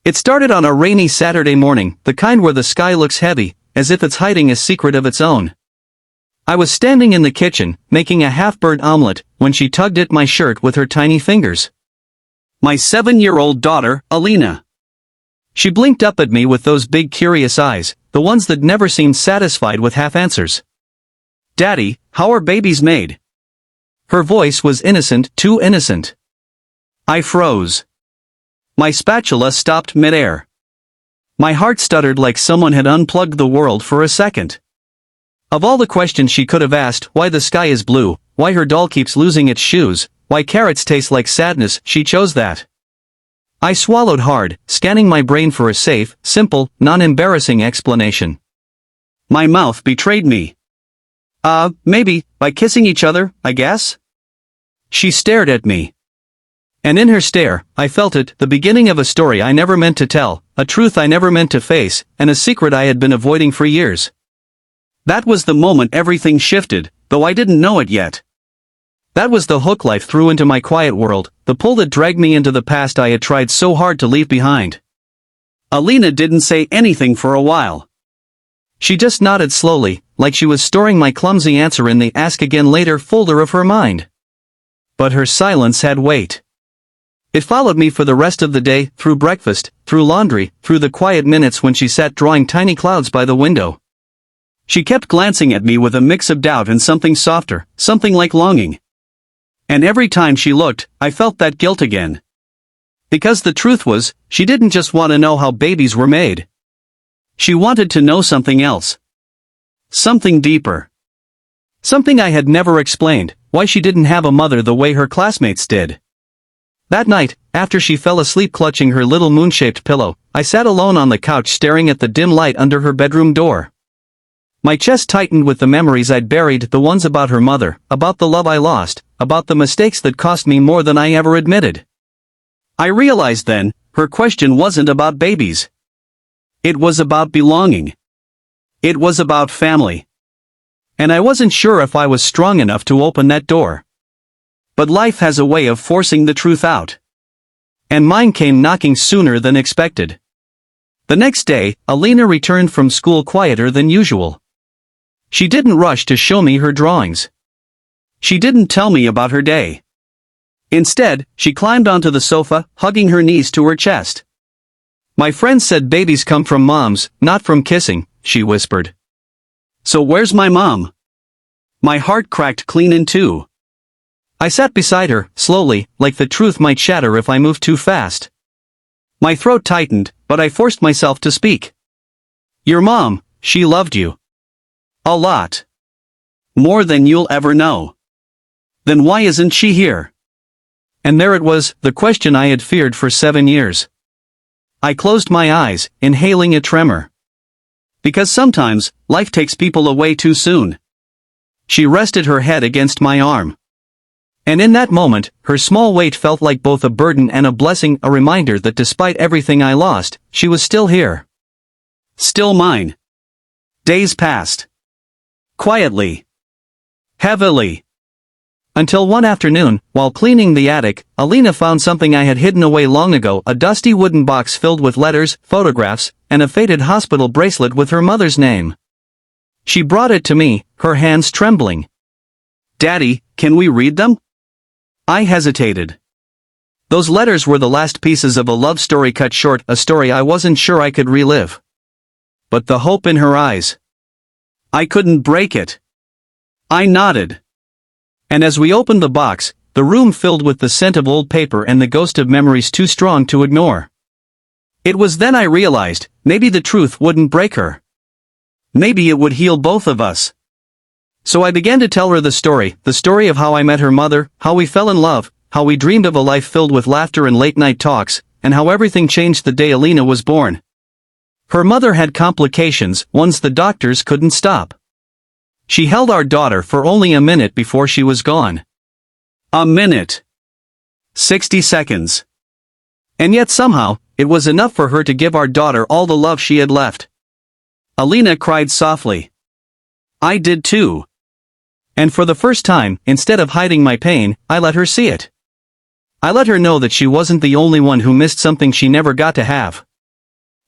It started on a rainy Saturday morning, the kind where the sky looks heavy, as if it's hiding a secret of its own. I was standing in the kitchen, making a half-burnt omelet, when she tugged at my shirt with her tiny fingers. My 7-year-old daughter, Alina. She blinked up at me with those big curious eyes, the ones that never seemed satisfied with half answers. "Daddy, how are babies made?" Her voice was innocent, too innocent. I froze. My spatula stopped mid-air. My heart stuttered like someone had unplugged the world for a second. Of all the questions she could have asked, why the sky is blue, why her doll keeps losing its shoes, why carrots taste like sadness, she chose that. I swallowed hard, scanning my brain for a safe, simple, non-embarrassing explanation. My mouth betrayed me. Maybe, by kissing each other, I guess? She stared at me. And in her stare, I felt it, the beginning of a story I never meant to tell, a truth I never meant to face, and a secret I had been avoiding for years. That was the moment everything shifted, though I didn't know it yet. That was the hook life threw into my quiet world, the pull that dragged me into the past I had tried so hard to leave behind. Alina didn't say anything for a while. She just nodded slowly, like she was storing my clumsy answer in the ask again later folder of her mind. But her silence had weight. It followed me for the rest of the day, through breakfast, through laundry, through the quiet minutes when she sat drawing tiny clouds by the window. She kept glancing at me with a mix of doubt and something softer, something like longing. And every time she looked, I felt that guilt again. Because the truth was, she didn't just want to know how babies were made. She wanted to know something else. Something deeper. Something I had never explained, why she didn't have a mother the way her classmates did. That night, after she fell asleep clutching her little moon-shaped pillow, I sat alone on the couch staring at the dim light under her bedroom door. My chest tightened with the memories I'd buried, the ones about her mother, about the love I lost, about the mistakes that cost me more than I ever admitted. I realized then, her question wasn't about babies. It was about belonging. It was about family. And I wasn't sure if I was strong enough to open that door. But life has a way of forcing the truth out. And mine came knocking sooner than expected. The next day, Alina returned from school quieter than usual. She didn't rush to show me her drawings. She didn't tell me about her day. Instead, she climbed onto the sofa, hugging her knees to her chest. "My friends said babies come from moms, not from kissing," she whispered. "So where's my mom?" My heart cracked clean in two. I sat beside her, slowly, like the truth might shatter if I moved too fast. My throat tightened, but I forced myself to speak. "Your mom, she loved you. A lot. More than you'll ever know. Then why isn't she here?" And there it was, the question I had feared for 7 years. I closed my eyes, inhaling a tremor. Because sometimes, life takes people away too soon. She rested her head against my arm. And in that moment, her small weight felt like both a burden and a blessing, a reminder that despite everything I lost, she was still here. Still mine. Days passed. Quietly. Heavily. Until one afternoon, while cleaning the attic, Alina found something I had hidden away long ago, a dusty wooden box filled with letters, photographs, and a faded hospital bracelet with her mother's name. She brought it to me, her hands trembling. "Daddy, can we read them?" I hesitated. Those letters were the last pieces of a love story cut short, a story I wasn't sure I could relive. But the hope in her eyes. I couldn't break it. I nodded. And as we opened the box, the room filled with the scent of old paper and the ghost of memories too strong to ignore. It was then I realized, maybe the truth wouldn't break her. Maybe it would heal both of us. So I began to tell her the story of how I met her mother, how we fell in love, how we dreamed of a life filled with laughter and late-night talks, and how everything changed the day Alina was born. Her mother had complications, ones the doctors couldn't stop. She held our daughter for only a minute before she was gone. A minute. 60 seconds. And yet somehow, it was enough for her to give our daughter all the love she had left. Alina cried softly. I did too. And for the first time, instead of hiding my pain, I let her see it. I let her know that she wasn't the only one who missed something she never got to have.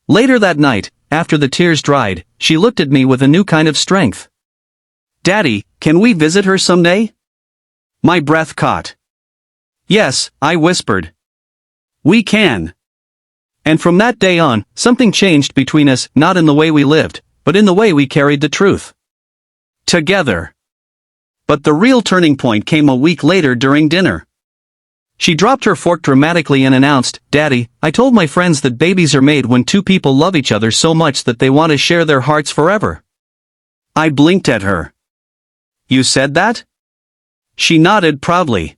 Later that night, after the tears dried, she looked at me with a new kind of strength. "Daddy, can we visit her someday?" My breath caught. "Yes," I whispered. "We can." And from that day on, something changed between us, not in the way we lived, but in the way we carried the truth together. But the real turning point came a week later during dinner. She dropped her fork dramatically and announced, "Daddy, I told my friends that babies are made when two people love each other so much that they want to share their hearts forever." I blinked at her. "You said that?" She nodded proudly.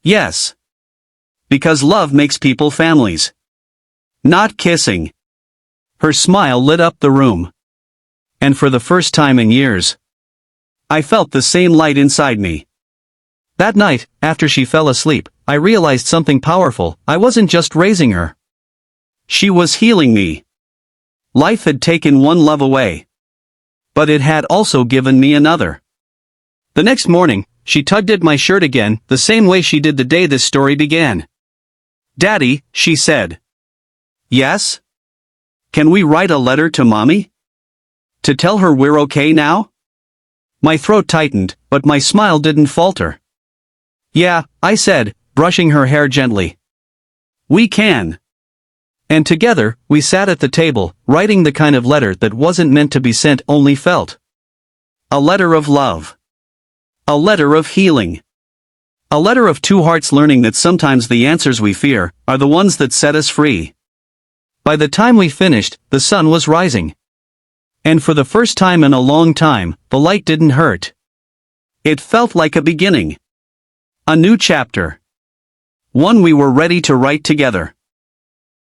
"Yes. Because love makes people families. Not kissing." Her smile lit up the room. And for the first time in years, I felt the same light inside me. That night, after she fell asleep, I realized something powerful. I wasn't just raising her. She was healing me. Life had taken one love away. But it had also given me another. The next morning, she tugged at my shirt again, the same way she did the day this story began. "Daddy," she said. "Yes? Can we write a letter to Mommy? To tell her we're okay now?" My throat tightened, but my smile didn't falter. "Yeah," I said, brushing her hair gently. "We can." And together, we sat at the table, writing the kind of letter that wasn't meant to be sent, only felt. A letter of love. A letter of healing. A letter of two hearts learning that sometimes the answers we fear are the ones that set us free. By the time we finished, the sun was rising. And for the first time in a long time, the light didn't hurt. It felt like a beginning. A new chapter. One we were ready to write together.